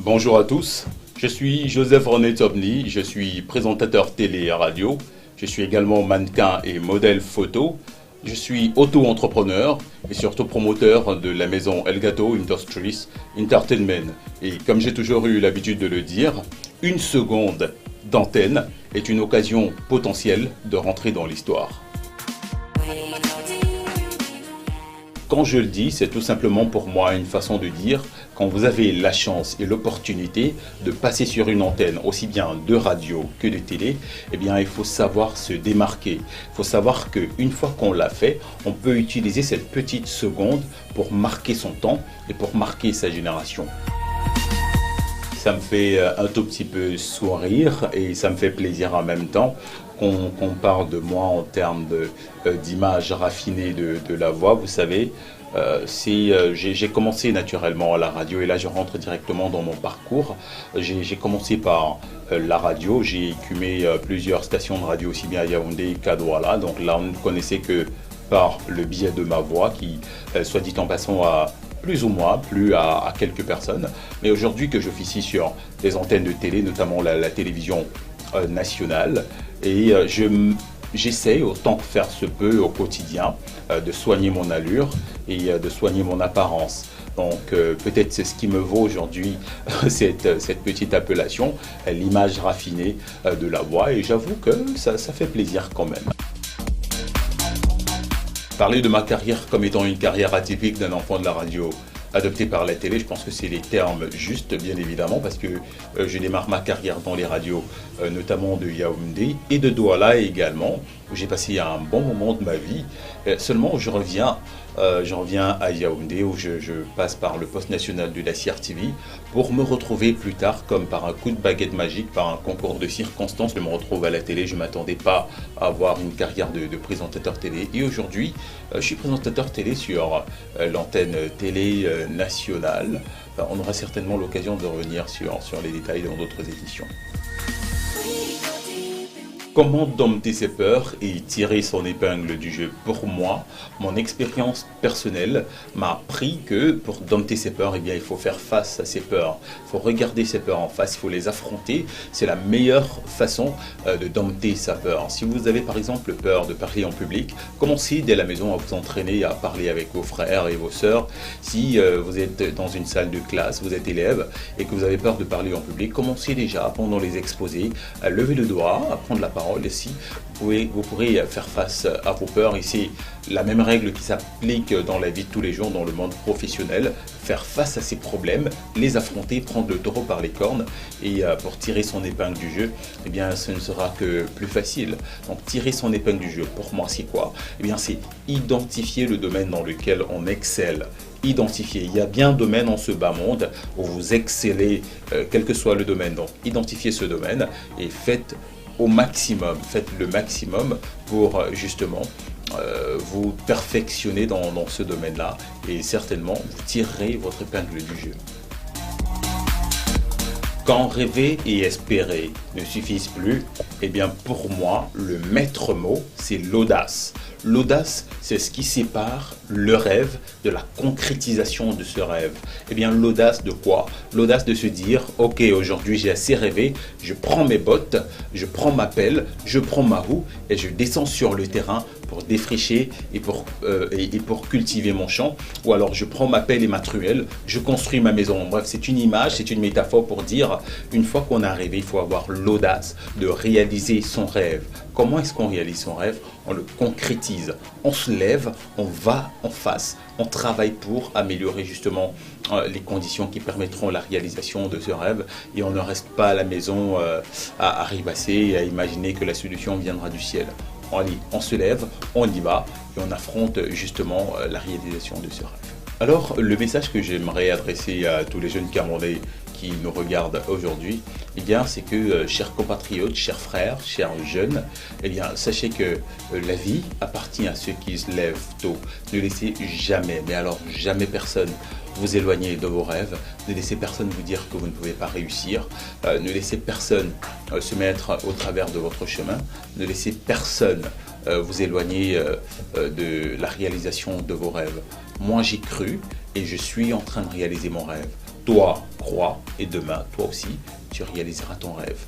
Bonjour à tous, je suis Joseph René Tobny, je suis présentateur télé et radio, je suis également mannequin et modèle photo, je suis auto-entrepreneur et surtout promoteur de la maison Elgato Industries Entertainment. Et comme j'ai toujours eu l'habitude de le dire, une seconde d'antenne est une occasion potentielle de rentrer dans l'histoire. Quand je le dis, c'est tout simplement pour moi une façon de dire quand vous avez la chance et l'opportunité de passer sur une antenne, aussi bien de radio que de télé, eh bien il faut savoir se démarquer. Il faut savoir qu'une fois qu'on l'a fait, on peut utiliser cette petite seconde pour marquer son temps et pour marquer sa génération. Ça me fait un tout petit peu sourire et ça me fait plaisir en même temps qu'on parle de moi en termes d'image raffinée de la voix. Vous savez, j'ai commencé naturellement à la radio et là je rentre directement dans mon parcours. J'ai commencé par la radio, j'ai écumé plusieurs stations de radio aussi bien à Yaoundé qu'à Douala. Donc là on ne connaissait que par le biais de ma voix qui, soit dit en passant, a plus ou moins plu à quelques personnes. Mais aujourd'hui que j'officie sur des antennes de télé, notamment la télévision nationale, et j'essaie autant que faire se peut au quotidien de soigner mon allure et de soigner mon apparence. Donc peut-être c'est ce qui me vaut aujourd'hui cette petite appellation, l'image raffinée de la voix, et j'avoue que ça fait plaisir quand même. Parler de ma carrière comme étant une carrière atypique d'un enfant de la radio adopté par la télé, je pense que c'est les termes justes, bien évidemment, parce que je démarre ma carrière dans les radios, notamment de Yaoundé et de Douala également, où j'ai passé un bon moment de ma vie. Seulement, je reviens à Yaoundé, où je passe par le poste national de la CRTV, pour me retrouver plus tard, comme par un coup de baguette magique, par un concours de circonstances, je me retrouve à la télé. Je ne m'attendais pas à avoir une carrière de présentateur télé. Et aujourd'hui, je suis présentateur télé sur l'antenne télé nationale. On aura certainement l'occasion de revenir sur les détails dans d'autres éditions. Comment dompter ses peurs et tirer son épingle du jeu? Pour moi, mon expérience personnelle m'a appris que pour dompter ses peurs, eh bien, il faut faire face à ses peurs. Il faut regarder ses peurs en face, il faut les affronter. C'est la meilleure façon de dompter sa peur. Si vous avez par exemple peur de parler en public, commencez dès la maison à vous entraîner à parler avec vos frères et vos sœurs. Si vous êtes dans une salle de classe, vous êtes élève et que vous avez peur de parler en public, commencez déjà pendant les exposés à lever le doigt, à prendre la parole. Ici, vous pourrez faire face à vos peurs. Et c'est la même règle qui s'applique dans la vie de tous les jours, dans le monde professionnel. Faire face à ces problèmes, les affronter, prendre le taureau par les cornes, et pour tirer son épingle du jeu, eh bien, ce ne sera que plus facile. Donc tirer son épingle du jeu, pour moi, c'est quoi? Eh bien, c'est identifier le domaine dans lequel on excelle. Identifier. Il y a bien un domaine en ce bas monde où vous excellez, quel que soit le domaine. Donc identifiez ce domaine et faites le maximum pour justement vous perfectionner dans ce domaine-là, et certainement vous tirerez votre épingle du jeu. Quand rêver et espérer ne suffisent plus, eh bien pour moi, le maître mot, c'est l'audace. L'audace, c'est ce qui sépare le rêve de la concrétisation de ce rêve. Eh bien, l'audace de quoi? L'audace de se dire, ok, aujourd'hui j'ai assez rêvé, je prends mes bottes, je prends ma pelle, je prends ma roue et je descends sur le terrain pour défricher et pour cultiver mon champ. Ou alors je prends ma pelle et ma truelle, je construis ma maison. Bref, c'est une image, c'est une métaphore pour dire, une fois qu'on a rêvé, il faut avoir l'audace de réaliser son rêve. Comment est-ce qu'on réalise son rêve? On le concrétise, on se lève, on va en face, on travaille pour améliorer justement les conditions qui permettront la réalisation de ce rêve, et on ne reste pas à la maison à rêvasser et à imaginer que la solution viendra du ciel. On se lève, on y va et on affronte justement la réalisation de ce rêve. Alors, le message que j'aimerais adresser à tous les jeunes Camerounais qui nous regardent aujourd'hui, eh bien, c'est que, chers compatriotes, chers frères, chers jeunes, eh bien, sachez que la vie appartient à ceux qui se lèvent tôt. Ne laissez jamais, mais alors jamais personne vous éloigner de vos rêves. Ne laissez personne vous dire que vous ne pouvez pas réussir. Ne laissez personne se mettre au travers de votre chemin. Ne laissez personne vous éloigner de la réalisation de vos rêves. Moi, j'y cru et je suis en train de réaliser mon rêve. toi crois et demain, toi aussi, tu réaliseras ton rêve.